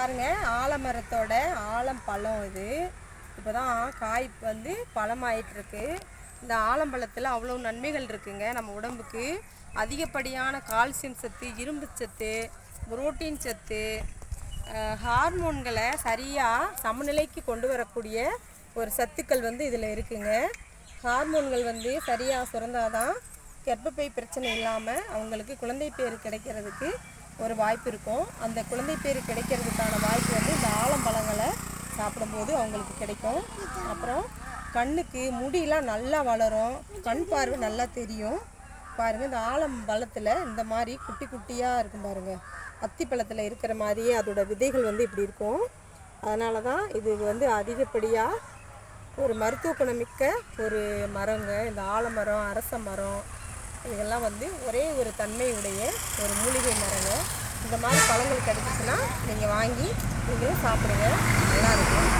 பாருங்கள், ஆலமரத்தோட ஆலம்பழம் இது. இப்போ தான் காய் வந்து பழமாயிட்டுருக்கு. இந்த ஆலம்பழத்தில் அவ்வளோ நன்மைகள் இருக்குங்க. நம்ம உடம்புக்கு அதிகப்படியான கால்சியம் சத்து, இரும்பு சத்து, புரோட்டீன் சத்து, ஹார்மோன்களை சரியாக சமநிலைக்கு கொண்டு வரக்கூடிய ஒரு சத்துக்கள் வந்து இதில் இருக்குங்க. ஹார்மோன்கள் வந்து சரியாக சுரந்தாதான் கர்ப்பப்பை பிரச்சனை இல்லாமல் அவங்களுக்கு குழந்தை பேர் கிடைக்கிறதுக்கு ஒரு வாய்ப்பு இருக்கும். அந்த குழந்தை பேர் கிடைக்கிறதுக்கான வாய்ப்பு வந்து இந்த ஆலம்பழங்களை சாப்பிடும்போது அவங்களுக்கு கிடைக்கும். அப்புறம் கண்ணுக்கு முடியெலாம் நல்லா வளரும், கண் பார்வை நல்லா தெரியும். பாருங்கள், இந்த ஆலம்பழத்தில் இந்த மாதிரி குட்டி குட்டியாக இருக்கும் பாருங்கள். அத்திப்பழத்தில் இருக்கிற மாதிரியே அதோட விதைகள் வந்து இப்படி இருக்கும். அதனால தான் இது வந்து அதிகப்படியாக ஒரு மருத்துவ குணமிக்க ஒரு மரங்க. இந்த ஆலமரம், அரச மரம் இதெல்லாம் வந்து ஒரே ஒரு தன்மையுடைய ஒரு மூலிகை மரங்க. இந்த மாதிரி பழங்கள் கிடைச்சிச்சுன்னா நீங்கள் வாங்கி நீங்களும் சாப்பிடுங்க, நல்லாயிருக்கும்.